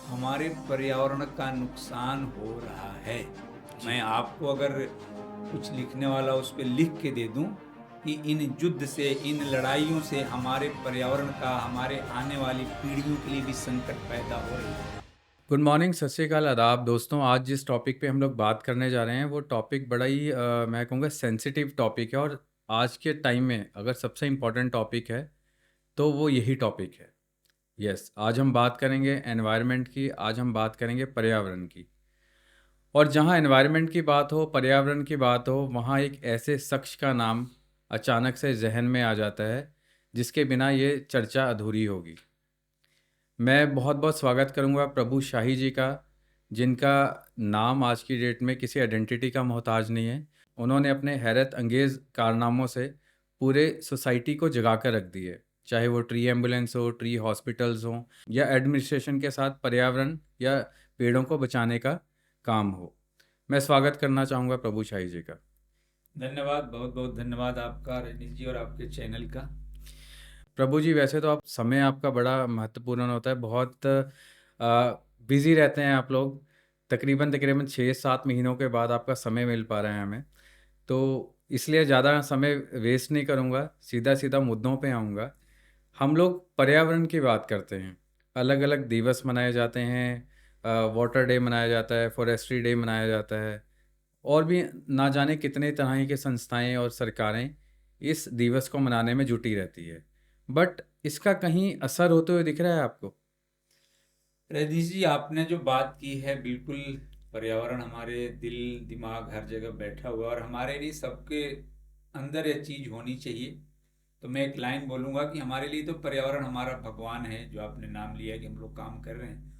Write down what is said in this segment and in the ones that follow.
हमारे पर्यावरण का नुकसान हो रहा है। मैं आपको अगर कुछ लिखने वाला उस पे लिख के दे दूं कि इन युद्ध से, इन लड़ाइयों से हमारे पर्यावरण का, हमारे आने वाली पीढ़ियों के लिए भी संकट पैदा हो रही है। गुड मॉर्निंग, सत श्री अकाल, आदाब दोस्तों। आज जिस टॉपिक पे हम लोग बात करने जा रहे हैं वो टॉपिक बड़ा ही मैं कहूँगा सेंसिटिव टॉपिक है। और आज के टाइम में अगर सबसे इम्पोर्टेंट टॉपिक है तो वो यही टॉपिक है। यस, आज हम बात करेंगे एनवायरनमेंट की, आज हम बात करेंगे पर्यावरण की। और जहाँ एनवायरनमेंट की बात हो, पर्यावरण की बात हो, वहाँ एक ऐसे शख्स का नाम अचानक से जहन में आ जाता है जिसके बिना ये चर्चा अधूरी होगी। मैं बहुत बहुत स्वागत करूंगा प्रभु शाही जी का, जिनका नाम आज की डेट में किसी आइडेंटिटी का मोहताज नहीं है। उन्होंने अपने हैरत अंगेज़ कारनामों से पूरे सोसाइटी को जगा कर रख दी है, चाहे वो ट्री एम्बुलेंस हो, ट्री हॉस्पिटल्स हों, या एडमिनिस्ट्रेशन के साथ पर्यावरण या पेड़ों को बचाने का काम हो। मैं स्वागत करना चाहूँगा प्रभु शाही जी का। धन्यवाद, बहुत बहुत धन्यवाद आपका रजनीश जी और आपके चैनल का। प्रभु जी, वैसे तो आप समय आपका बड़ा महत्वपूर्ण होता है, बहुत बिज़ी रहते हैं आप लोग। तकरीबन तकरीबन 6-7 महीनों के बाद आपका समय मिल पा रहा है हमें। तो इसलिए ज़्यादा समय वेस्ट नहीं करूँगा, सीधा-सीधा मुद्दों पे आऊँगा। हम लोग पर्यावरण की बात करते हैं, अलग-अलग दिवस मनाए जाते हैं, वाटर डे मनाया जाता है, फॉरेस्ट्री डे मनाया जाता है, और भी ना जाने कितने तरह की संस्थाएँ और सरकारें इस दिवस को मनाने में जुटी रहती है। बट इसका कहीं असर होते हुए दिख रहा है आपको? रजनीश जी, आपने जो बात की है, बिल्कुल पर्यावरण हमारे दिल दिमाग हर जगह बैठा हुआ है और हमारे लिए सबके अंदर यह चीज़ होनी चाहिए। तो मैं एक लाइन बोलूँगा कि हमारे लिए तो पर्यावरण हमारा भगवान है, जो आपने नाम लिया है कि हम लोग काम कर रहे हैं।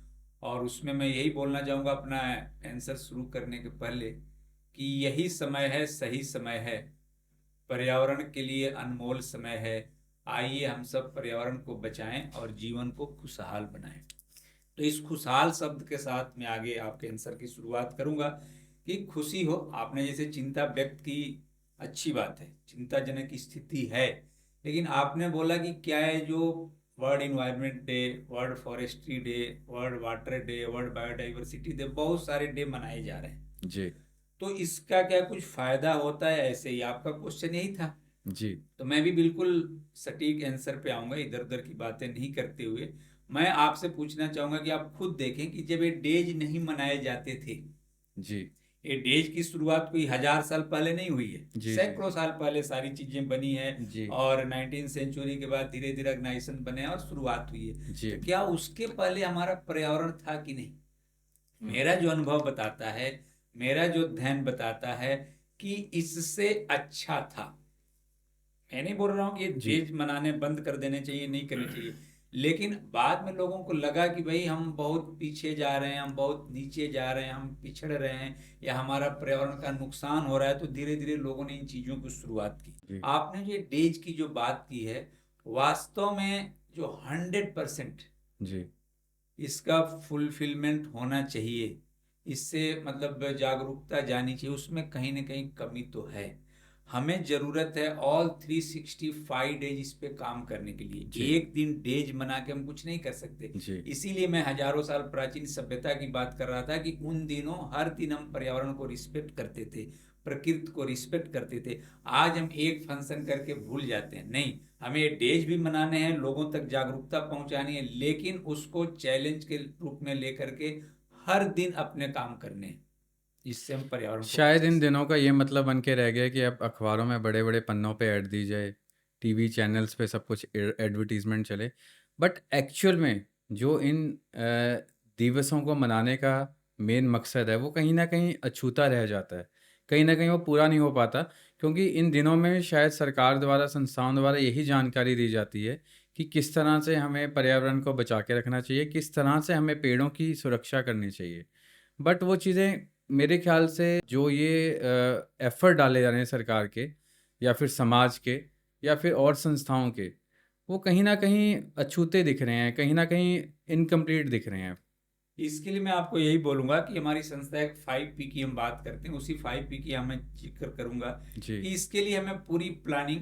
और उसमें मैं यही बोलना चाहूँगा अपना आंसर शुरू करने के पहले कि यही समय है, सही समय है, पर्यावरण के लिए अनमोल समय है। आइए हम सब पर्यावरण को बचाएं और जीवन को खुशहाल बनाएं। तो इस खुशहाल शब्द के साथ मैं आगे आपके आंसर की शुरुआत करूंगा कि खुशी हो। आपने जैसे चिंता व्यक्त की, अच्छी बात है, चिंताजनक स्थिति है। लेकिन आपने बोला कि क्या है जो world environment day, world forestry day, world water day, world biodiversity day, बहुत सारे डे मनाए जा रहे हैं। जी, तो इसका क्या कुछ फायदा होता है? ऐसे ही आपका क्वेश्चन यही था। जी, तो मैं भी बिल्कुल सटीक आंसर पे आऊंगा, इधर उधर की बातें नहीं करते हुए। मैं आपसे पूछना चाहूंगा कि आप खुद देखें कि जब ये डेज नहीं मनाए जाते थे, जी, ये डेज की शुरुआत कोई 1000 साल पहले नहीं हुई है, जी, जी, सैकड़ों साल पहले सारी चीजें बनी है। जी, और 19 सेंचुरी के बाद धीरे धीरे ऑर्गेनाइजेशन बने और शुरुआत हुई है। जी, तो क्या उसके पहले हमारा पर्यावरण था कि नहीं? मेरा जो अनुभव बताता है, मेरा जो अध्ययन बताता है कि इससे अच्छा था। मैं नहीं बोल रहा हूँ कि ये जी, डेज मनाने बंद कर देने चाहिए, नहीं करने चाहिए। लेकिन बाद में लोगों को लगा कि भाई हम बहुत पीछे जा रहे हैं, हम बहुत नीचे जा रहे हैं, हम पिछड़ रहे हैं, या हमारा पर्यावरण का नुकसान हो रहा है। तो धीरे धीरे लोगों ने इन चीज़ों की शुरुआत की। जी, आपने जो डेज की जो बात की है, वास्तव में जो 100% जी, इसका फुलफिलमेंट होना चाहिए, इससे मतलब जागरूकता जानी चाहिए, उसमें कहीं ना कहीं कमी तो है। हमें जरूरत है ऑल 365 डेज इस पे काम करने के लिए। जी, एक दिन डेज मना के हम कुछ नहीं कर सकते। जी, इसीलिए मैं हजारों साल प्राचीन सभ्यता की बात कर रहा था कि उन दिनों हर दिन हम पर्यावरण को रिस्पेक्ट करते थे, प्रकृति को रिस्पेक्ट करते थे। आज हम एक फंक्शन करके भूल जाते हैं। नहीं, हमें ये डेज भी मनाने हैं, लोगों तक जागरूकता पहुंचानी है, लेकिन उसको चैलेंज के रूप में लेकर के हर दिन अपने काम करने हैं, जिससे हम पर्यावरण को शायद बचा इन सकें। दिनों का ये मतलब बन के रह गया कि अब अखबारों में बड़े-बड़े पन्नों पे ऐड दी जाए, टीवी चैनल्स पे सब कुछ एडवर्टीज़मेंट चले। बट एक्चुअल में जो इन दिवसों को मनाने का मेन मकसद है, वो कहीं न कहीं अछूता रह जाता है। कहीं न कहीं वो पूरा नहीं हो पाता, क्योंकि इन दिनों में शायद सरकार द्वारा, संस्थाओं द्वारा यही जानकारी दी जाती है कि किस तरह से हमें पर्यावरण को बचा के रखना चाहिए, किस तरह से हमें पेड़ों की सुरक्षा करनी चाहिए। बट वो चीज़ें मेरे ख़्याल से जो ये एफ़र्ट डाले जा रहे हैं सरकार के या फिर समाज के या फिर और संस्थाओं के, वो कहीं न कहीं अछूते दिख रहे हैं, कहीं न कहीं इनकम्प्लीट दिख रहे हैं। इसके लिए मैं आपको यही बोलूंगा कि हमारी संस्था एक 5P की हम बात करते हैं, उसी 5P की हमें जिक्र करूंगा जी, कि इसके लिए हमें पूरी प्लानिंग,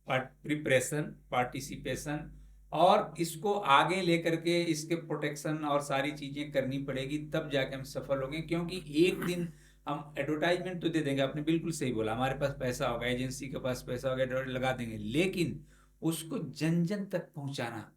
प्रिपरेशन, पार्टिसिपेशन और इसको आगे लेकर के इसके प्रोटेक्शन और सारी चीजें करनी पड़ेगी, तब जाके हम सफल होंगे। क्योंकि एक दिन हम एडवर्टाइजमेंट तो दे देंगे, आपने बिल्कुल सही बोला, हमारे पास पैसा होगा, एजेंसी के पास पैसा होगा, एडवर्टाइज लगा देंगे, लेकिन उसको जन जन तक पहुंचाना,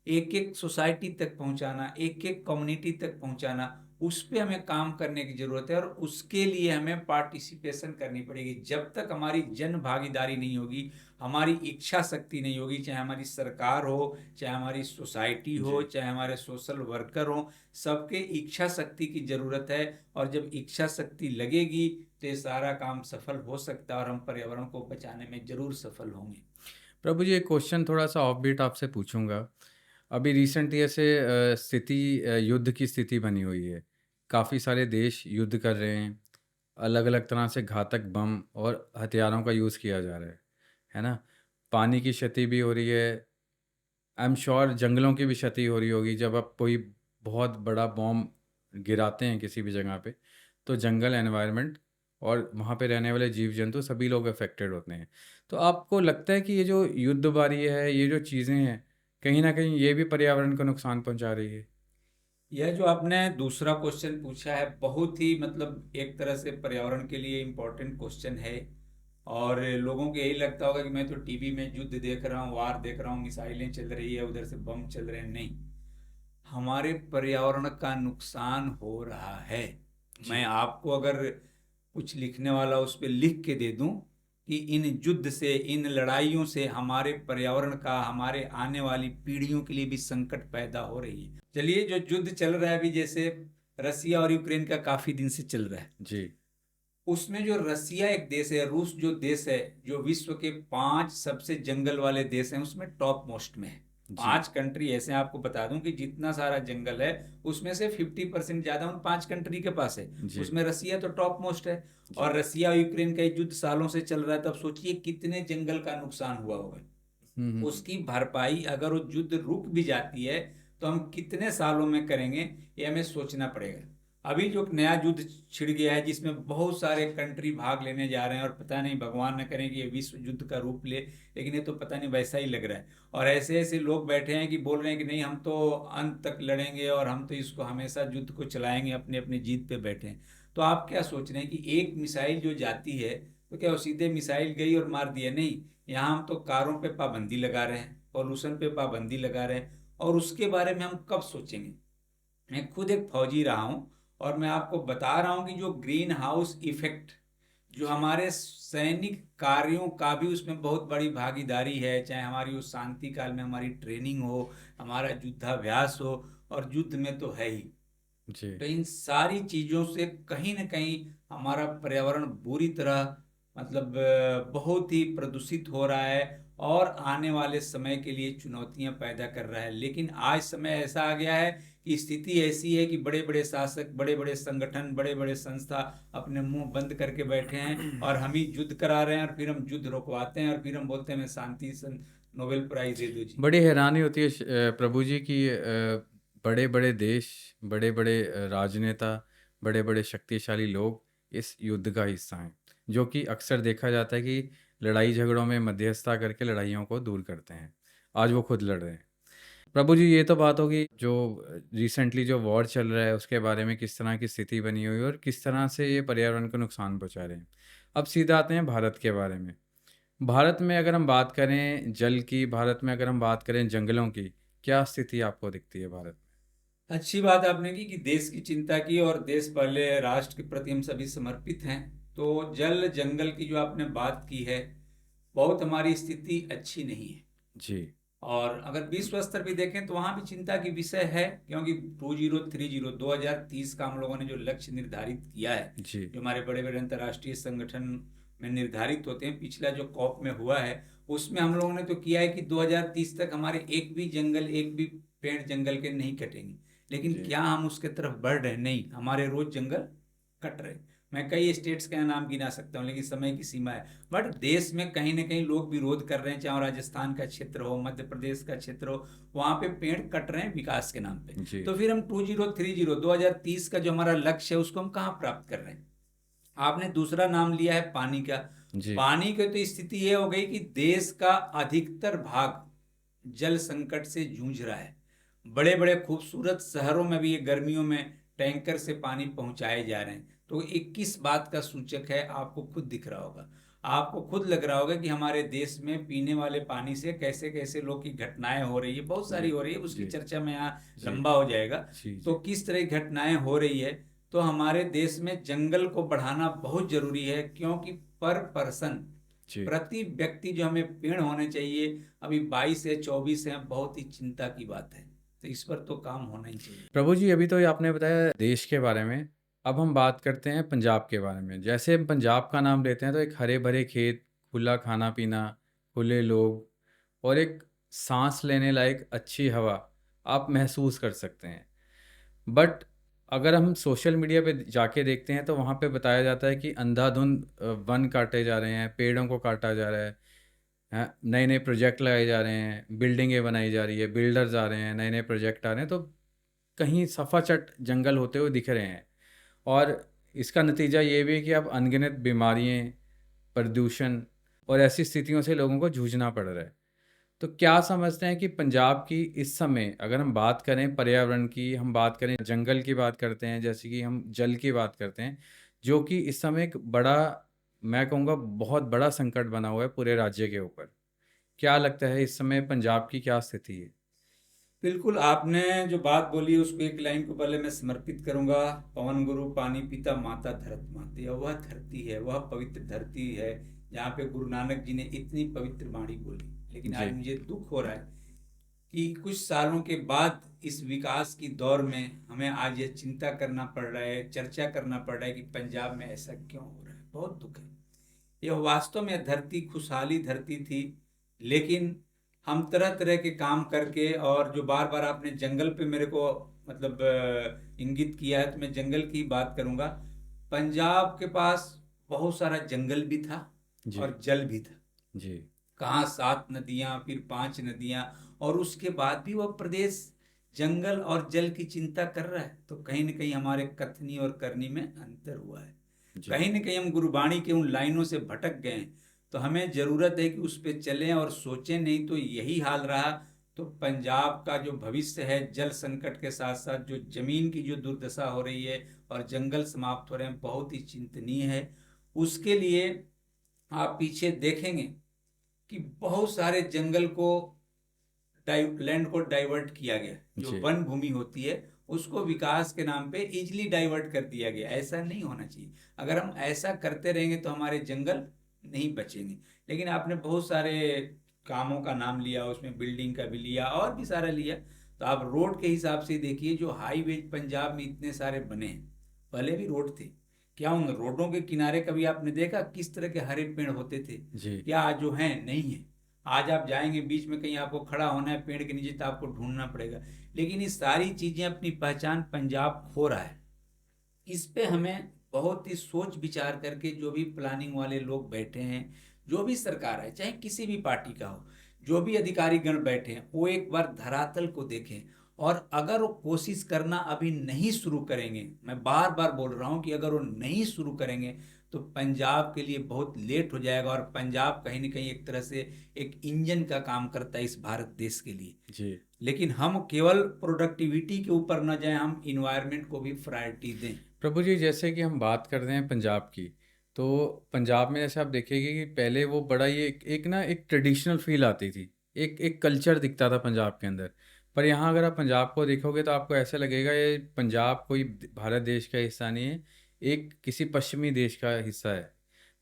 एक एक सोसाइटी तक पहुंचाना, एक एक कम्युनिटी तक पहुंचाना, उस पे हमें काम करने की जरूरत है। और उसके लिए हमें पार्टिसिपेशन करनी पड़ेगी। जब तक हमारी जन भागीदारी नहीं होगी, हमारी इच्छा शक्ति नहीं होगी, चाहे हमारी सरकार हो, चाहे हमारी सोसाइटी हो, जी। चाहे हमारे सोशल वर्कर हो, सबके इच्छा शक्ति की जरूरत है। और जब इच्छा शक्ति लगेगी तो ये सारा काम सफल हो सकता है और हम पर्यावरण को बचाने में जरूर सफल होंगे। प्रभु जी, एक क्वेश्चन थोड़ा सा ऑफ बीट आपसे पूछूंगा। अभी रिसेंटली ऐसे युद्ध की स्थिति बनी हुई है। काफ़ी सारे देश युद्ध कर रहे हैं। अलग अलग तरह से घातक बम और हथियारों का यूज़ किया जा रहा है ना? पानी की क्षति भी हो रही है। आई एम श्योर जंगलों की भी क्षति हो रही होगी। जब आप कोई बहुत बड़ा बॉम्ब गिराते हैं किसी भी जगह पे, तो जंगल एनवायरनमेंट और वहाँ पे रहने वाले जीव जंतु सभी लोग अफेक्टेड होते हैं। तो आपको लगता है कि ये जो युद्धबारी है, ये जो चीज़ें हैं, कहीं ना कहीं ये भी पर्यावरण को नुकसान पहुंचा रही है? यह जो आपने दूसरा क्वेश्चन पूछा है, बहुत ही मतलब एक तरह से पर्यावरण के लिए इम्पोर्टेंट क्वेश्चन है। और लोगों को यही लगता होगा कि मैं तो टीवी में युद्ध देख रहा हूँ, वार देख रहा हूँ, मिसाइलें चल रही है, उधर से बम चल रहे हैं। नहीं, हमारे पर्यावरण का नुकसान हो रहा है। मैं जी। आपको अगर कुछ लिखने वाला उस पर लिख के दे दूं कि इन युद्ध से, इन लड़ाइयों से हमारे पर्यावरण का, हमारे आने वाली पीढ़ियों के लिए भी संकट पैदा हो रही है। चलिए, जो युद्ध चल रहा है अभी, जैसे रसिया और यूक्रेन का काफी दिन से चल रहा है, जी। उसमें जो रसिया एक देश है, रूस जो देश है, जो विश्व के 5 सबसे जंगल वाले देश हैं उसमें टॉप मोस्ट में है। जी। 5 कंट्री ऐसे हैं, आपको बता दूं कि जितना सारा जंगल है उसमें से 50% ज्यादा उन 5 कंट्री के पास है। जी। उसमें रसिया तो टॉप मोस्ट है। जी। और रसिया और यूक्रेन का युद्ध सालों से चल रहा है, तब सोचिए कितने जंगल का नुकसान हुआ होगा। हम्म। उसकी भरपाई अगर वो युद्ध रुक भी जाती है तो हम कितने सालों में करेंगे, ये हमें सोचना पड़ेगा। अभी जो नया युद्ध छिड़ गया है, जिसमें बहुत सारे कंट्री भाग लेने जा रहे हैं, और पता नहीं, भगवान न करें कि ये विश्व युद्ध का रूप ले, लेकिन ये तो पता नहीं वैसा ही लग रहा है। और ऐसे ऐसे लोग बैठे हैं कि बोल रहे हैं कि नहीं, हम तो अंत तक लड़ेंगे और हम तो इसको हमेशा युद्ध को चलाएंगे, अपने अपने जीत पे बैठे हैं। तो आप क्या सोच रहे हैं कि एक मिसाइल जो जाती है, तो क्या वो सीधे मिसाइल गई और मार दिया? नहीं, यहाँ हम तो कारों पे पाबंदी लगा रहे हैं, पॉल्यूशन पे पाबंदी लगा रहे हैं, और उसके बारे में हम कब सोचेंगे? मैं खुद एक फौजी रहा हूं, और मैं आपको बता रहा हूं कि जो ग्रीन हाउस इफेक्ट, जो हमारे सैनिक कार्यों का भी उसमें बहुत बड़ी भागीदारी है, चाहे हमारी उस शांति काल में हमारी ट्रेनिंग हो, हमारा युद्धाभ्यास हो, और युद्ध में तो है ही। जी। तो इन सारी चीजों से कहीं ना कहीं हमारा पर्यावरण बुरी तरह, मतलब बहुत ही प्रदूषित हो रहा है, और आने वाले समय के लिए चुनौतियां पैदा कर रहा है। लेकिन आज समय ऐसा आ गया है कि स्थिति ऐसी है कि बड़े बड़े शासक, बड़े बड़े संगठन, बड़े बड़े संस्था अपने मुंह बंद करके बैठे हैं, और हम ही युद्ध करा रहे हैं, और फिर हम युद्ध रुकवाते हैं, और फिर हम बोलते हैं मैं शांति से नोबेल प्राइज दे दो जी। बड़ी हैरानी होती है प्रभु जी की बड़े बड़े देश, बड़े बड़े राजनेता, बड़े बड़े शक्तिशाली लोग इस युद्ध का हिस्सा हैं, जो कि अक्सर देखा जाता है कि लड़ाई झगड़ों में मध्यस्थता करके लड़ाइयों को दूर करते हैं। आज वो खुद लड़ रहे हैं। प्रभु जी, ये तो बात होगी जो रिसेंटली जो वॉर चल रहा है उसके बारे में, किस तरह की स्थिति बनी हुई है और किस तरह से ये पर्यावरण को नुकसान पहुंचा रहे हैं। अब सीधा आते हैं भारत के बारे में। भारत में अगर हम बात करें जल की, भारत में अगर हम बात करें जंगलों की, क्या स्थिति आपको दिखती है भारत अच्छी बात आपने की कि देश की चिंता की, और देश पहले, राष्ट्र के प्रति हम सभी समर्पित हैं। तो जल जंगल की जो आपने बात की है, बहुत हमारी स्थिति अच्छी नहीं है। में? जी। और अगर विश्व स्तर पे देखें तो वहाँ भी चिंता की विषय है, क्योंकि 2030 का हम लोगों ने जो लक्ष्य निर्धारित किया है, जी। जो हमारे बड़े बड़े अंतर्राष्ट्रीय संगठन में निर्धारित होते हैं, पिछला जो कॉप में हुआ है उसमें हम लोगों ने तो किया है कि 2030 तक हमारे एक भी जंगल, एक भी पेड़ जंगल के नहीं कटेंगे। लेकिन जी। क्या हम उसके तरफ बढ़ रहे हैं? नहीं, हमारे रोज जंगल कट रहे हैं। मैं कई स्टेट्स का नाम गिना सकता हूँ, लेकिन समय की सीमा है। बट देश में कहीं ना कहीं लोग विरोध कर रहे हैं, चाहे वो राजस्थान का क्षेत्र हो, मध्य प्रदेश का क्षेत्र हो, वहां पे पेड़ कट रहे हैं विकास के नाम पे। जी। तो फिर हम 2030 का जो हमारा लक्ष्य है उसको हम कहाँ प्राप्त कर रहे हैं? आपने दूसरा नाम लिया है पानी का। जी। पानी की तो स्थिति ये हो गई कि देश का अधिकतर भाग जल संकट से जूझ रहा है। बड़े बड़े खूबसूरत शहरों में भी ये गर्मियों में टैंकर से पानी पहुंचाए जा रहे हैं। तो ये किस बात का सूचक है, आपको खुद दिख रहा होगा। आपको खुद लग रहा होगा कि हमारे देश में पीने वाले पानी से कैसे कैसे लोग की घटनाएं हो रही है, बहुत सारी जी हो रही है, उसकी जी चर्चा में यहाँ जी लंबा हो जाएगा। जी तो जी किस तरह की घटनाएं हो रही है, तो हमारे देश में जंगल को बढ़ाना बहुत जरूरी है, क्योंकि पर पर्सन, जी। प्रति व्यक्ति जो हमें पेड़ होने चाहिए, अभी 22 है 24 है, बहुत ही चिंता की बात है। तो इस पर तो काम होना ही चाहिए। प्रभु जी, अभी तो ये आपने बताया देश के बारे में। अब हम बात करते हैं पंजाब के बारे में। जैसे हम पंजाब का नाम लेते हैं तो एक हरे भरे खेत, खुला खाना पीना, खुले लोग और एक सांस लेने लायक अच्छी हवा आप महसूस कर सकते हैं। बट अगर हम सोशल मीडिया पे जाके देखते हैं तो वहाँ पे बताया जाता है कि अंधाधुंध वन काटे जा रहे हैं, पेड़ों को काटा जा रहा है, नए नए प्रोजेक्ट लगाए जा रहे हैं, बिल्डिंगें बनाई जा रही है, बिल्डर्स आ रहे हैं, नए नए प्रोजेक्ट आ रहे हैं, तो कहीं सफाचट जंगल होते हुए दिख रहे हैं। और इसका नतीजा ये भी है कि अब अनगिनत बीमारियाँ, प्रदूषण और ऐसी स्थितियों से लोगों को जूझना पड़ रहा है। तो क्या समझते हैं कि पंजाब की इस समय अगर हम बात करें पर्यावरण की, हम बात करें जंगल की बात करते हैं, जैसे कि हम जल की बात करते हैं, जो कि इस समय एक बड़ा, मैं कहूँगा बहुत बड़ा संकट बना हुआ है पूरे राज्य के ऊपर। क्या लगता है इस समय पंजाब की क्या स्थिति है? बिल्कुल, आपने जो बात बोली उसको एक लाइन को पहले मैं समर्पित करूंगा। पवन गुरु पानी पिता माता धरत माते, वह धरती है, वह पवित्र धरती है जहाँ पे गुरु नानक जी ने इतनी पवित्र वाणी बोली। लेकिन आज जी मुझे दुख हो रहा है कि कुछ सालों के बाद इस विकास की दौर में हमें आज ये चिंता करना पड़ रहा है, चर्चा करना पड़ रहा है कि पंजाब में ऐसा क्यों हो रहा है। बहुत दुख है। यह वास्तव में धरती खुशहाली धरती थी, लेकिन हम तरह तरह के काम करके, और जो बार बार आपने जंगल पे मेरे को मतलब इंगित किया है, तो मैं जंगल की बात करूंगा। पंजाब के पास बहुत सारा जंगल भी था जी और जल भी था। जी कहाँ 7 नदियां, फिर 5 नदियां, और उसके बाद भी वह प्रदेश जंगल और जल की चिंता कर रहा है। तो कहीं ना कहीं हमारे कथनी और करनी में अंतर हुआ है। जी कहीं ना कहीं हम गुरबाणी के उन लाइनों से भटक गए हैं। तो हमें जरूरत है कि उस पर चलें और सोचें, नहीं तो यही हाल रहा तो पंजाब का जो भविष्य है, जल संकट के साथ साथ जो जमीन की जो दुर्दशा हो रही है और जंगल समाप्त हो रहे हैं, बहुत ही चिंतनीय है। उसके लिए आप पीछे देखेंगे कि बहुत सारे जंगल को लैंड को डाइवर्ट किया गया। जो जी वन भूमि होती है उसको विकास के नाम पे इजिली डाइवर्ट कर दिया गया। ऐसा नहीं होना चाहिए। अगर हम ऐसा करते रहेंगे तो हमारे जंगल नहीं बचेंगे। लेकिन आपने बहुत सारे कामों का नाम लिया, उसमें बिल्डिंग का भी लिया और भी सारा लिया। तो आप रोड के हिसाब से देखिए, जो हाईवे पंजाब में इतने सारे बने हैं, पहले भी रोड थे क्या? उन रोडों के किनारे कभी आपने देखा किस तरह के हरे पेड़ होते थे? जी क्या आज जो हैं नहीं है। आज आप जाएंगे बीच में कहीं, आपको खड़ा होना है पेड़ के नीचे तो आपको ढूंढना पड़ेगा। लेकिन ये सारी चीजें अपनी पहचान पंजाब खो रहा है। इस पे हमें बहुत ही सोच विचार करके, जो भी प्लानिंग वाले लोग बैठे हैं, जो भी सरकार है, चाहे किसी भी पार्टी का हो, जो भी अधिकारी गण बैठे हैं, वो एक बार धरातल को देखें। और अगर वो कोशिश करना अभी नहीं शुरू करेंगे, मैं बार बार बोल रहा हूं कि अगर वो नहीं शुरू करेंगे तो पंजाब के लिए बहुत लेट हो जाएगा। और पंजाब कहीं ना कहीं एक तरह से एक इंजन का काम करता है इस भारत देश के लिए। जी लेकिन हम केवल प्रोडक्टिविटी के ऊपर न जाएं, हम इन्वायरमेंट को भी प्रायोरिटी दें। प्रभु जी, जैसे कि हम बात कर रहे हैं पंजाब की, तो पंजाब में जैसे आप देखेंगे कि पहले वो बड़ा ये एक ना एक ट्रेडिशनल फील आती थी, एक एक कल्चर दिखता था पंजाब के अंदर। पर यहाँ अगर आप पंजाब को देखोगे तो आपको ऐसा लगेगा ये पंजाब कोई भारत देश का हिस्सा नहीं है, एक किसी पश्चिमी देश का हिस्सा है।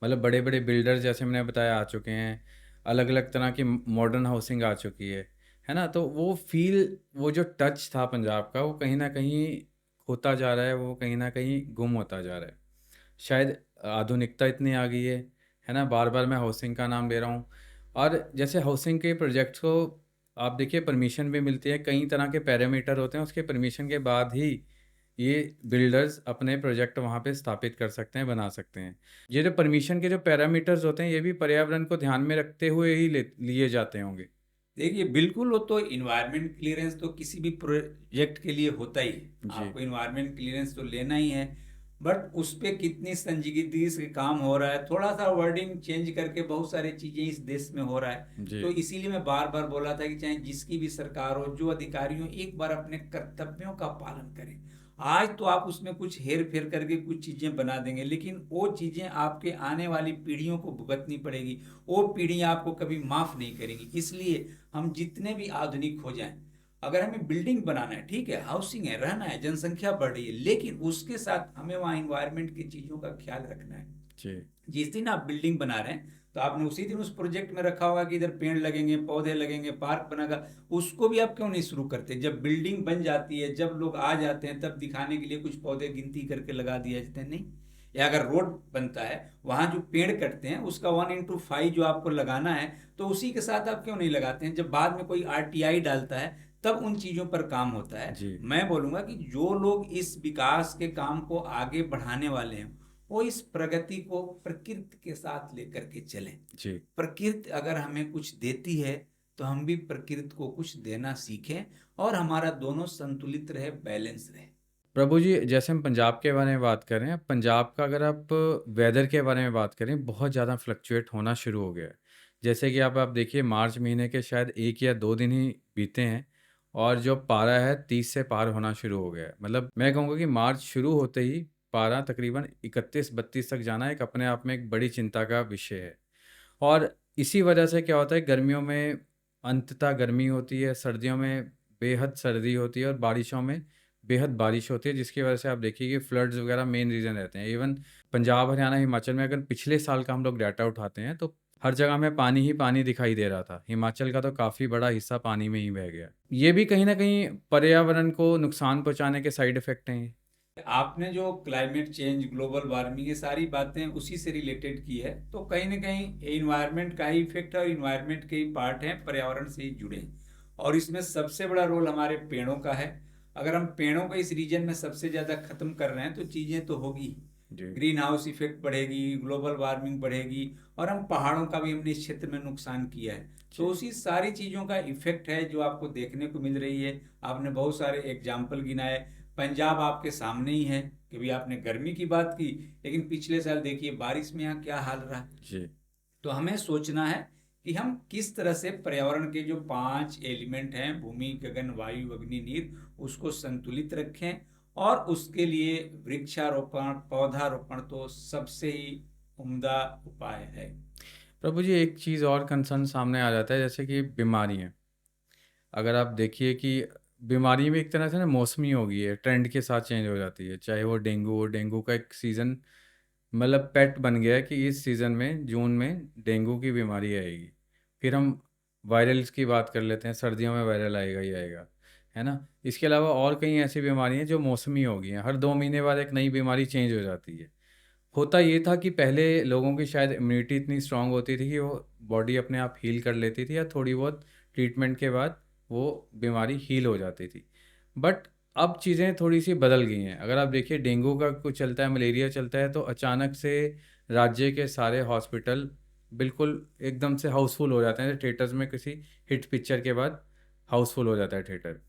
मतलब बड़े बड़े बिल्डर जैसे मैंने बताया आ चुके हैं, अलग अलग तरह की मॉडर्न हाउसिंग आ चुकी है ना? तो वो फील, वो जो टच था पंजाब का, वो कहीं ना कहीं होता जा रहा है, वो कहीं न कहीं गुम होता जा रहा है। शायद आधुनिकता इतनी आ गई है ना? बार-बार मैं हाउसिंग का नाम ले रहा हूँ, और जैसे हाउसिंग के प्रोजेक्ट्स को आप देखिए परमिशन भी मिलती है, कई तरह के पैरामीटर होते हैं, उसके परमिशन के बाद ही ये बिल्डर्स अपने प्रोजेक्ट वहाँ पे स्थापित कर सकते हैं, बना सकते हैं। ये जो परमिशन के जो पैरामीटर्स होते हैं, ये भी पर्यावरण को ध्यान में रखते हुए ही लिए जाते होंगे। देखिए, बिल्कुल, वो तो इन्वायरमेंट क्लियरेंस तो किसी भी प्रोजेक्ट के लिए होता ही है। जी, आपको इन्वायरमेंट क्लियरेंस तो लेना ही है। बट उस पे कितनी संजीदगी से काम हो रहा है, थोड़ा सा वर्डिंग चेंज करके बहुत सारी चीजें इस देश में हो रहा है। जी, तो इसीलिए मैं बार बार बोला था कि चाहे जिसकी भी सरकार हो, जो अधिकारी हो, एक बार अपने कर्तव्यों का पालन करें। आज तो आप उसमें कुछ हेर फेर करके कुछ चीजें बना देंगे, लेकिन वो चीजें आपके आने वाली पीढ़ियों को भुगतनी पड़ेगी। वो पीढ़ियां आपको कभी माफ नहीं करेंगी। इसलिए हम जितने भी आधुनिक हो जाएं, अगर हमें बिल्डिंग बनाना है, ठीक है, हाउसिंग है, रहना है, जनसंख्या बढ़ रही है, लेकिन उसके साथ हमें वहाँ इन्वायरमेंट की चीजों का ख्याल रखना है। जी, जिस दिन आप बिल्डिंग बना रहे हैं, तो आपने उसी दिन उस प्रोजेक्ट में रखा होगा कि इधर पेड़ लगेंगे, पौधे लगेंगे, पार्क बनेगा। उसको भी आप क्यों नहीं शुरू करते? जब बिल्डिंग बन जाती है, जब लोग आ जाते हैं, तब दिखाने के लिए कुछ पौधे गिनती करके लगा दिए जाते हैं, नहीं। या अगर रोड बनता है, वहां जो पेड़ कटते हैं उसका 1:5 जो आपको लगाना है, तो उसी के साथ आप क्यों नहीं लगाते हैं? जब बाद में कोई आरटीआई डालता है, तब उन चीजों पर काम होता है। जी, मैं बोलूंगा कि जो लोग इस विकास के काम को आगे बढ़ाने वाले हैं, वो इस प्रगति को प्रकृति के साथ लेकर के चलें। जी। प्रकृति अगर हमें कुछ देती है, तो हम भी प्रकृति को कुछ देना सीखें, और हमारा दोनों संतुलित रहे, बैलेंस रहे। प्रभु जी, जैसे हम पंजाब के बारे में बात कर रहे हैं, पंजाब का अगर आप वेदर के बारे में बात करें, बहुत ज़्यादा फ्लक्चुएट होना शुरू हो गया है। जैसे कि आप देखिए, मार्च महीने के शायद 1 या 2 दिन ही बीते हैं और जो पारा है 30 से पार होना शुरू हो गया है। मतलब मैं कहूँगा कि मार्च शुरू होते ही पारा तकरीबन 31-32 तक जाना एक अपने आप में एक बड़ी चिंता का विषय है। और इसी वजह से क्या होता है, गर्मियों में अंततः गर्मी होती है, सर्दियों में बेहद सर्दी होती है और बारिशों में बेहद बारिश होती है, जिसकी वजह से आप देखिए कि फ्लड्स वगैरह मेन रीज़न रहते हैं। इवन पंजाब, हरियाणा, हिमाचल में अगर पिछले साल का हम लोग डाटा उठाते हैं, तो हर जगह में पानी ही पानी दिखाई दे रहा था। हिमाचल का तो काफ़ी बड़ा हिस्सा पानी में ही बह गया। ये भी कहीं न कहीं पर्यावरण को नुकसान पहुँचाने के साइड इफ़ेक्ट हैं ये। आपने जो क्लाइमेट चेंज, ग्लोबल वार्मिंग, ये सारी बातें उसी से रिलेटेड की है, तो कहीं ना कहीं इन्वायरमेंट का ही इफेक्ट है, और इन्वायरमेंट के ही पार्ट हैं, पर्यावरण से ही जुड़े हैं। और इसमें सबसे बड़ा रोल हमारे पेड़ों का है। अगर हम पेड़ों को इस रीजन में सबसे ज़्यादा खत्म कर रहे हैं, तो चीज़ें तो होगी, जी, ग्रीन हाउस इफेक्ट बढ़ेगी, ग्लोबल वार्मिंग बढ़ेगी, और हम पहाड़ों का भी हमने इस क्षेत्र में नुकसान किया है। तो जी, उसी सारी चीज़ों का इफेक्ट है जो आपको देखने को मिल रही है। आपने बहुत सारे एग्जाम्पल गिनाए। पंजाब आपके सामने ही है कि भी आपने गर्मी की बात की, लेकिन पिछले साल देखिए बारिश में यहाँ क्या हाल रहा। जी, तो हमें सोचना है कि हम किस तरह से पर्यावरण के जो 5 एलिमेंट हैं, भूमि, गगन, वायु, अग्नि, नीर, उसको संतुलित रखें। और उसके लिए वृक्षारोपण, पौधारोपण तो सबसे ही उम्दा उपाय है। प्रभु जी, एक चीज़ और कंसर्न सामने आ जाता है, जैसे कि बीमारियाँ। अगर आप देखिए कि बीमारी भी एक तरह से ना मौसमी हो गई है, ट्रेंड के साथ चेंज हो जाती है। चाहे वो डेंगू हो, डेंगू का एक सीज़न मतलब पेट बन गया है कि इस सीज़न में जून में डेंगू की बीमारी आएगी। फिर हम वायरल्स की बात कर लेते हैं, सर्दियों में वायरल आएगा ही आएगा, है ना? इसके अलावा और कई ऐसी बीमारी हैं जो मौसमी हो गई हैं। हर 2 महीने बाद एक नई बीमारी चेंज हो जाती है। होता ये था कि पहले लोगों की शायद इम्यूनिटी इतनी स्ट्रांग होती थी कि वो बॉडी अपने आप हील कर लेती थी या थोड़ी बहुत ट्रीटमेंट के बाद वो बीमारी हील हो जाती थी। बट अब चीज़ें थोड़ी-सी बदल गई हैं। अगर आप देखिए, डेंगू का कुछ चलता है, मलेरिया चलता है, तो अचानक से राज्य के सारे हॉस्पिटल बिल्कुल एकदम से हाउसफुल हो जाते हैं। थिएटर्स में किसी हिट पिक्चर के बाद हाउसफुल हो जाता है थिएटर।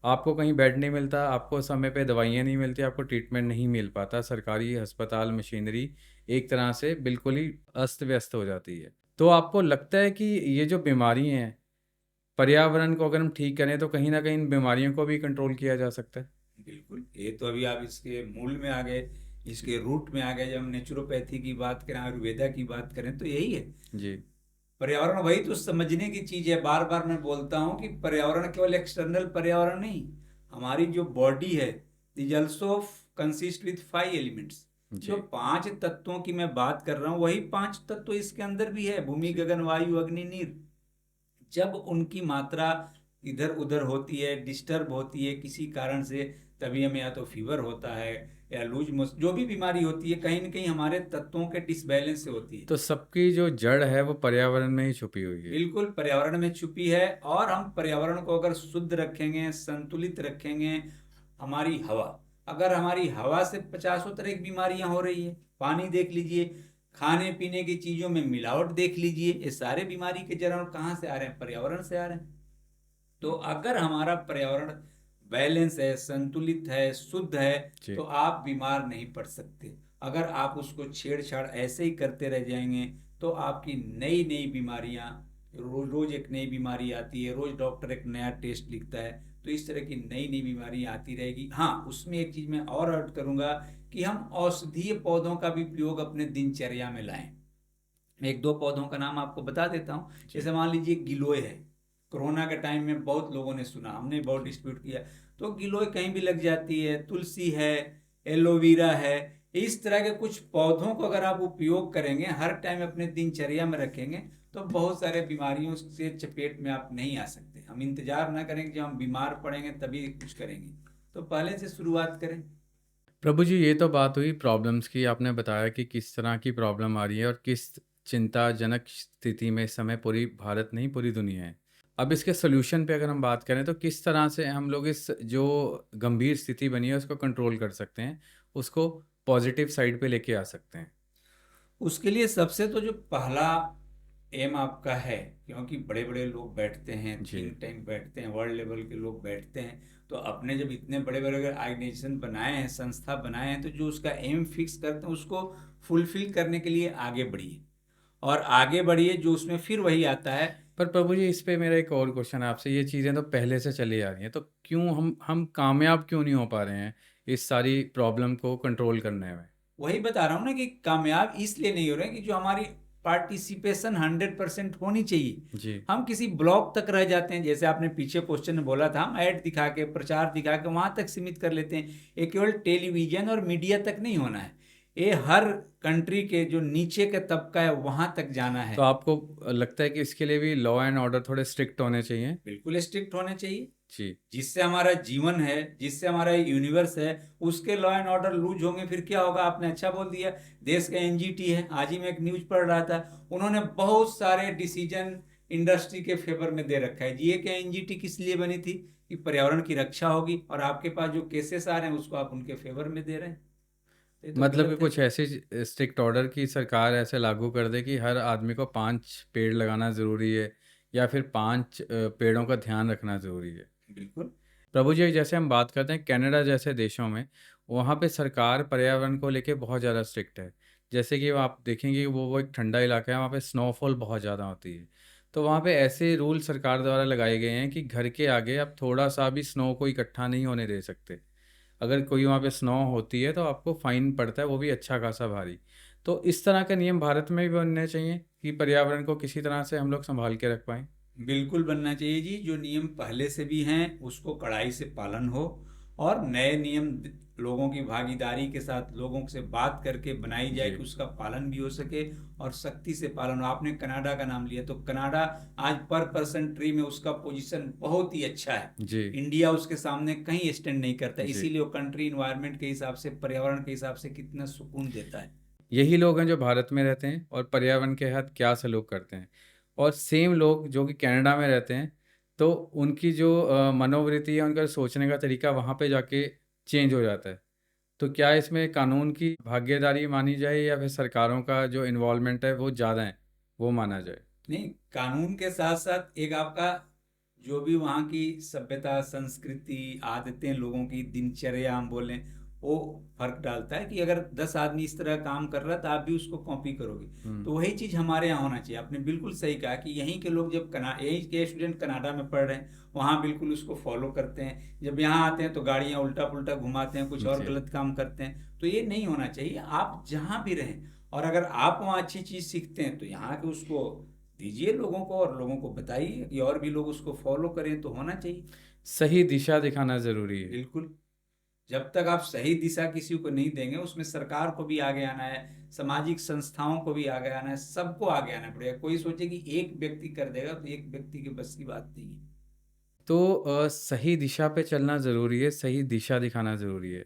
आपको कहीं बेड नहीं मिलता, आपको समय पे दवाइयाँ नहीं मिलती, आपको ट्रीटमेंट नहीं मिल पाता, सरकारी अस्पताल मशीनरी एक तरह से बिल्कुल ही अस्त-व्यस्त हो जाती है। तो आपको लगता है कि ये जो बीमारी हैं, पर्यावरण को अगर हम ठीक करें तो कहीं न कहीं इन बीमारियों को भी कंट्रोल किया जा सकता है? बिल्कुल, ये तो अभी आप इसके मूल में आ गए, जी, इसके रूट में आ गए। जब हम नेचुरोपैथी की बात करें, आयुर्वेदा की बात करें, तो यही है। जी, पर्यावरण वही तो समझने की चीज है। बार बार मैं बोलता हूँ कि पर्यावरण केवल एक्सटर्नल पर्यावरण नहीं, हमारी जो बॉडी है, is also consist with 5 elements. जो जी, 5 तत्वों की मैं बात कर रहा हूँ, वही 5 तत्व इसके अंदर भी है, भूमि, जी, गगन, वायु, अग्नि, नीर। जब उनकी मात्रा इधर उधर होती है, डिस्टर्ब होती है किसी कारण से, तभी हमें या तो फीवर होता है, या लूज मोशन, जो भी बीमारी होती है, कहीं ना कहीं हमारे तत्वों के डिसबैलेंस से होती है। तो सबकी जो जड़ है वो पर्यावरण में ही छुपी हुई है। बिल्कुल पर्यावरण में छुपी है। और हम पर्यावरण को अगर शुद्ध रखेंगे, संतुलित रखेंगे, हमारी हवा, अगर हमारी हवा से पचासों तरह की बीमारियां हो रही है, पानी देख लीजिए, खाने पीने की चीजों में मिलावट देख लीजिए, ये सारे बीमारी के जड़ कहाँ से आ रहे हैं? पर्यावरण से आ रहे हैं। तो अगर हमारा पर्यावरण बैलेंस है, संतुलित है, शुद्ध है, जी। तो आप बीमार नहीं पड़ सकते। अगर आप उसको छेड़छाड़ ऐसे ही करते रह जाएंगे तो आपकी नई नई बीमारियां, रोज रोज एक नई बीमारी आती है, रोज डॉक्टर एक नया टेस्ट लिखता है, तो इस तरह की नई नई बीमारियां आती रहेगी। हाँ, उसमें एक चीज मैं और ऐड करूंगा कि हम औषधीय पौधों का भी प्रयोग अपने दिनचर्या में लाएं। मैं एक दो पौधों का नाम आपको बता देता हूँ। जी। जैसे मान लीजिए गिलोय है, कोरोना के टाइम में बहुत लोगों ने सुना, हमने बहुत जी। डिस्प्यूट किया। तो गिलोय कहीं भी लग जाती है, तुलसी है, एलोवेरा है। इस तरह के कुछ पौधों को अगर आप उपयोग करेंगे, हर टाइम अपने दिनचर्या में रखेंगे, तो बहुत सारे बीमारियों से चपेट में आप नहीं आ सकते। हम इंतजार ना करेंगे जब हम बीमार पड़ेंगे तभी कुछ करेंगे, तो पहले से शुरुआत करें। प्रभु जी, ये तो बात हुई प्रॉब्लम्स की। आपने बताया कि किस तरह की प्रॉब्लम आ रही है और किस चिंताजनक स्थिति में इस समय पूरी भारत नहीं पूरी दुनिया है। अब इसके सॉल्यूशन पे अगर हम बात करें तो किस तरह से हम लोग इस जो गंभीर स्थिति बनी है उसको कंट्रोल कर सकते हैं, उसको पॉजिटिव साइड पे लेके आ सकते हैं? उसके लिए सबसे तो जो पहला एम आपका है, क्योंकि बड़े बड़े लोग बैठते हैं, जी। थिंक टैंक बैठते हैं, वर्ल्ड लेवल के लोग बैठते हैं, तो अपने जब इतने बड़े बड़े ऑर्गेनाइजेशन बनाए हैं, संस्था बनाए हैं, तो जो उसका एम फिक्स करते हैं उसको फुलफिल करने के लिए आगे बढ़िए। और आगे बढ़िए, जो उसमें फिर वही आता है। पर प्रभु जी, इस पे मेरा एक और क्वेश्चन है आपसे। ये चीज़ें तो पहले से चली आ रही हैं, तो क्यों हम कामयाब क्यों नहीं हो पा रहे हैं इस सारी प्रॉब्लम को कंट्रोल करने में? वही बता रहा हूँ ना कि कामयाब इसलिए नहीं हो रहे हैं कि जो हमारी पार्टिसिपेशन 100% होनी चाहिए। जी। हम किसी ब्लॉक तक रह जाते हैं, जैसे आपने पीछे क्वेश्चन में बोला था, हम ऐड दिखा के, प्रचार दिखा के वहां तक सीमित कर लेते हैं। ये केवल टेलीविजन और मीडिया तक नहीं होना है, ये हर कंट्री के जो नीचे का तबका है वहां तक जाना तो है। आपको लगता है कि इसके लिए भी लॉ एंड ऑर्डर थोड़े स्ट्रिक्ट होने चाहिए? बिल्कुल स्ट्रिक्ट होने चाहिए। जी। जिससे हमारा जीवन है, जिससे हमारा यूनिवर्स है, उसके लॉ एंड ऑर्डर लूज होंगे, फिर क्या होगा? आपने अच्छा बोल दिया। देश का एनजीटी है, आज ही मैं एक न्यूज पढ़ रहा था, उन्होंने बहुत सारे डिसीजन इंडस्ट्री के फेवर में दे रखा है जी। ये क्या एनजीटी किस लिए बनी थी? कि पर्यावरण की रक्षा होगी, और आपके पास जो केसेस आ रहे हैं उसको आप उनके फेवर में दे रहे हैं, तो ये तो मतलब कि गलत है। कुछ ऐसे स्ट्रिक्ट ऑर्डर की सरकार ऐसे लागू कर दे कि हर आदमी को 5 पेड़ लगाना ज़रूरी है, या फिर 5 पेड़ों का ध्यान रखना ज़रूरी है। बिल्कुल। प्रभु जी, जैसे हम बात करते हैं कनाडा जैसे देशों में, वहाँ पे सरकार पर्यावरण को लेके बहुत ज़्यादा स्ट्रिक्ट है। जैसे कि आप देखेंगे कि वो एक ठंडा इलाका है, वहाँ पे स्नोफॉल बहुत ज़्यादा होती है। तो वहाँ पे ऐसे रूल सरकार द्वारा लगाए गए हैं कि घर के आगे आप थोड़ा-सा भी स्नो को इकट्ठा नहीं होने दे सकते। अगर कोई वहाँ पे स्नो होती है तो आपको फ़ाइन पड़ता है, वो भी अच्छा खासा भारी। तो इस तरह के नियम भारत में भी बनने चाहिए कि पर्यावरण को किसी तरह से हम लोग सँभाल के रख पाएँ। बिल्कुल बनना चाहिए जी। जो नियम पहले से भी हैं उसको कड़ाई से पालन हो, और नए नियम लोगों की भागीदारी के साथ, लोगों से बात करके बनाई जाए जी। कि उसका पालन भी हो सके, और सख्ती से पालन हो। आपने कनाडा का नाम लिया, तो कनाडा आज पर पर्सन ट्री में उसका पोजीशन बहुत ही अच्छा है। जी। इंडिया उसके सामने कहीं स्टैंड नहीं करता, जी। इसीलिए वो कंट्री इन्वायरमेंट के हिसाब से, पर्यावरण के हिसाब से कितना सुकून देता है। यही लोग हैं जो भारत में रहते हैं और पर्यावरण के साथ क्या सलूक करते हैं, और सेम लोग जो कि कनाडा में रहते हैं, तो उनकी जो मनोवृत्ति है, उनका सोचने का तरीका वहाँ पे जाके चेंज हो जाता है। तो क्या इसमें कानून की भागीदारी मानी जाए या फिर सरकारों का जो इन्वॉल्वमेंट है वो ज़्यादा है, वो माना जाए? नहीं, कानून के साथ साथ एक आपका जो भी वहाँ की सभ्यता, संस्कृति, आदतें, लोगों की दिनचर्या हम बोलें, वो फर्क डालता है कि अगर 10 आदमी इस तरह काम कर रहा है तो आप भी उसको कॉपी करोगे। हुँ। तो वही चीज़ हमारे यहाँ होना चाहिए। आपने बिल्कुल सही कहा कि यहीं के लोग जब यहीं के स्टूडेंट कनाडा में पढ़ रहे हैं, वहाँ बिल्कुल उसको फॉलो करते हैं, जब यहाँ आते हैं तो गाड़ियाँ उल्टा पुल्टा घुमाते हैं, कुछ और जी। गलत काम करते हैं। तो ये नहीं होना चाहिए। आप जहाँ भी रहें, और अगर आप वहाँ अच्छी चीज़ सीखते हैं तो यहाँ के उसको दीजिए लोगों को, और लोगों को बताइए कि और भी लोग उसको फॉलो करें, तो होना चाहिए। सही दिशा दिखाना ज़रूरी है। बिल्कुल। जब तक आप सही दिशा किसी को नहीं देंगे, उसमें सरकार को भी आगे आना है, सामाजिक संस्थाओं को भी आगे आना है, सबको आगे आना पड़ेगा। कोई सोचे कि एक व्यक्ति कर देगा, तो एक व्यक्ति के बस की बात नहीं है। तो सही दिशा पे चलना ज़रूरी है, सही दिशा दिखाना ज़रूरी है।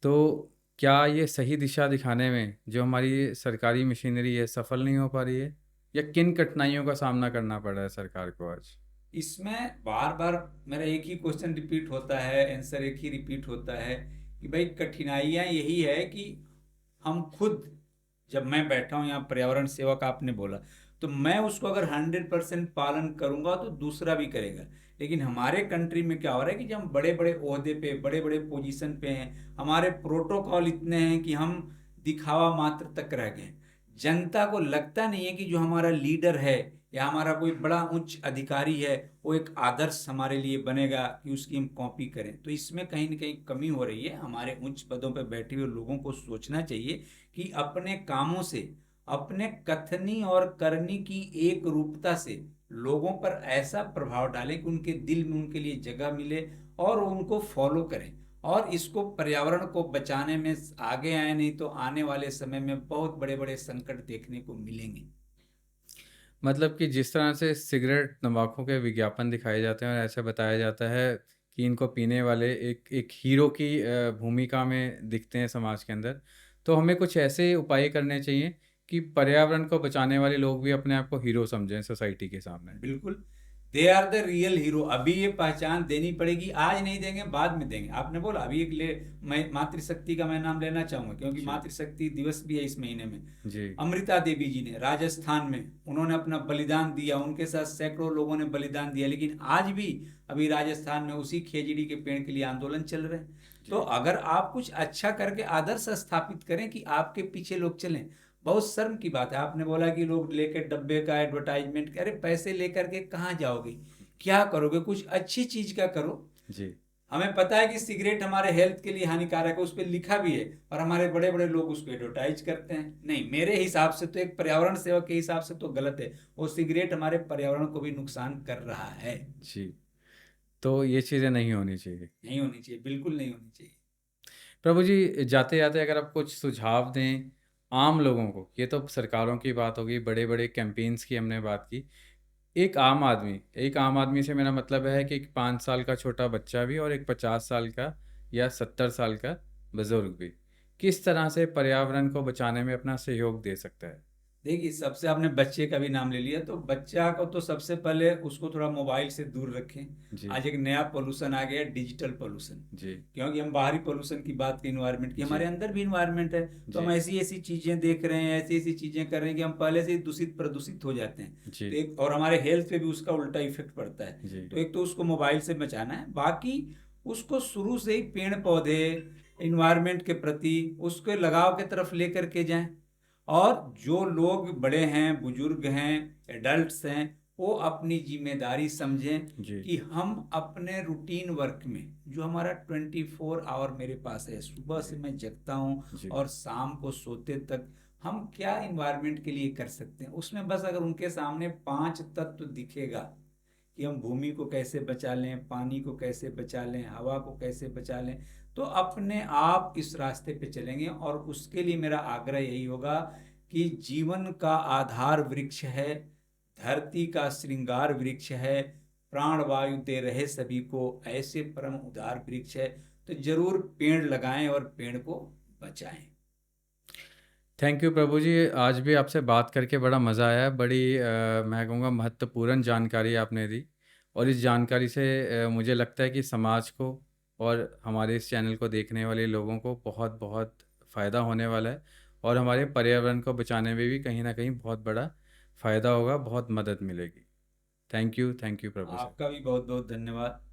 तो क्या ये सही दिशा दिखाने में जो हमारी सरकारी मशीनरी है सफल नहीं हो पा रही है? या किन कठिनाइयों का सामना करना पड़ रहा है सरकार को आज? इसमें बार बार मेरा एक ही क्वेश्चन रिपीट होता है, आंसर एक ही रिपीट होता है कि भाई कठिनाइयाँ यही है कि हम खुद, जब मैं बैठा हूँ यहाँ पर्यावरण सेवक आपने बोला, तो मैं उसको अगर 100% पालन करूंगा तो दूसरा भी करेगा। लेकिन हमारे कंट्री में क्या हो रहा है कि जब हम बड़े बड़े ओहदे पे, बड़े बड़े पोजीशन पे हैं, हमारे प्रोटोकॉल इतने हैं कि हम दिखावा मात्र तक रह गए। जनता को लगता नहीं है कि जो हमारा लीडर है या हमारा कोई बड़ा उच्च अधिकारी है वो एक आदर्श हमारे लिए बनेगा कि उसकी हम कॉपी करें। तो इसमें कहीं ना कहीं कमी हो रही है। हमारे उच्च पदों पर बैठे हुए लोगों को सोचना चाहिए कि अपने कामों से, अपने कथनी और करनी की एक रूपता से लोगों पर ऐसा प्रभाव डालें कि उनके दिल में उनके लिए जगह मिले और उनको फॉलो करें, और इसको पर्यावरण को बचाने में आगे आए। नहीं तो आने वाले समय में बहुत बड़े बड़े संकट देखने को मिलेंगे। मतलब कि जिस तरह से सिगरेट, तंबाकू के विज्ञापन दिखाए जाते हैं और ऐसे बताया जाता है कि इनको पीने वाले एक एक हीरो की भूमिका में दिखते हैं समाज के अंदर, तो हमें कुछ ऐसे उपाय करने चाहिए कि पर्यावरण को बचाने वाले लोग भी अपने आप को हीरो समझें सोसाइटी के सामने। बिल्कुल, they are the real hero. अभी ये पहचान देनी पड़ेगी, आज नहीं देंगे बाद में देंगे। आपने बोला अभी मैं मातृशक्ति का मैं नाम लेना चाहूंगा क्योंकि जी। मातृशक्ति दिवस भी है इस महीने में। जी। अमृता देवी जी ने राजस्थान में उन्होंने अपना बलिदान दिया, उनके साथ सैकड़ों लोगों ने बलिदान दिया, लेकिन आज भी अभी राजस्थान में उसी खेजड़ी के पेड़ के लिए आंदोलन चल रहे हैं। तो जी। अगर आप कुछ अच्छा करके आदर्श स्थापित करें कि आपके पीछे लोग चलें। बहुत शर्म की बात है, आपने बोला कि लोग लेकर डब्बे का एडवर्टाइजमेंट, अरे पैसे लेकर के कहाँ जाओगे, क्या करोगे, कुछ अच्छी चीज का करो। जी। हमें पता है कि सिगरेट हमारे हेल्थ के लिए हानिकारक है, उस पर लिखा भी है, और हमारे बड़े बड़े लोग उसको एडवर्टाइज करते हैं। नहीं, मेरे हिसाब से तो एक पर्यावरण सेवक के हिसाब से तो गलत है। वो सिगरेट हमारे पर्यावरण को भी नुकसान कर रहा है। जी। तो ये चीज़ें नहीं होनी चाहिए। नहीं होनी चाहिए, बिल्कुल नहीं होनी चाहिए। प्रभु जी, जाते-जाते अगर आप कुछ सुझाव दें आम लोगों को, ये तो सरकारों की बात होगी, बड़े-बड़े कैंपेन्स की हमने बात की। एक आम आदमी से मेरा मतलब है कि एक 5 साल का छोटा बच्चा भी और एक 50 साल का या 70 साल का बुज़ुर्ग भी, किस तरह से पर्यावरण को बचाने में अपना सहयोग दे सकता है? देखिए, सबसे आपने बच्चे का भी नाम ले लिया, तो बच्चा को तो सबसे पहले उसको थोड़ा मोबाइल से दूर रखें। जी। आज एक नया पोल्यूशन आ गया, डिजिटल पोल्यूशन। जी। क्योंकि हम बाहरी पोल्यूशन की बात की, इन्वायरमेंट की, जी। हमारे अंदर भी इन्वायरमेंट है। तो हम जी। ऐसी ऐसी चीजें देख रहे हैं, ऐसी ऐसी चीजें कर रहे हैं कि हम पहले से ही दूषित प्रदूषित हो जाते हैं। जी। तो एक और हमारे हेल्थ पे भी उसका उल्टा इफेक्ट पड़ता है। जी। तो एक तो उसको मोबाइल से बचाना है, बाकी उसको शुरू से ही पेड़ पौधे, इन्वायरमेंट के प्रति उसके लगाव की तरफ लेकर के जाएं। और जो लोग बड़े हैं, बुजुर्ग हैं, एडल्ट्स हैं, वो अपनी जिम्मेदारी समझें जी। कि हम अपने रूटीन वर्क में, जो हमारा 24 आवर मेरे पास है, सुबह से जी। मैं जगता हूँ जी। और शाम को सोते तक, हम क्या इन्वायरमेंट के लिए कर सकते हैं। उसमें बस अगर उनके सामने 5 तत्व दिखेगा कि हम भूमि को कैसे बचा लें, पानी को कैसे बचा लें, हवा को कैसे बचा लें, तो अपने आप इस रास्ते पे चलेंगे। और उसके लिए मेरा आग्रह यही होगा कि जीवन का आधार वृक्ष है, धरती का श्रृंगार वृक्ष है, प्राण वायु दे रहे सभी को, ऐसे परम उदार वृक्ष है। तो जरूर पेड़ लगाएं और पेड़ को बचाएं। थैंक यू प्रभु जी, आज भी आपसे बात करके बड़ा मज़ा आया। बड़ी मैं कहूँगा महत्वपूर्ण जानकारी आपने दी, और इस जानकारी से मुझे लगता है कि समाज को और हमारे इस चैनल को देखने वाले लोगों को बहुत बहुत फ़ायदा होने वाला है, और हमारे पर्यावरण को बचाने में भी कहीं न कहीं बहुत बड़ा फ़ायदा होगा, बहुत मदद मिलेगी। Thank you Prabhu sir. आपका भी बहुत बहुत धन्यवाद।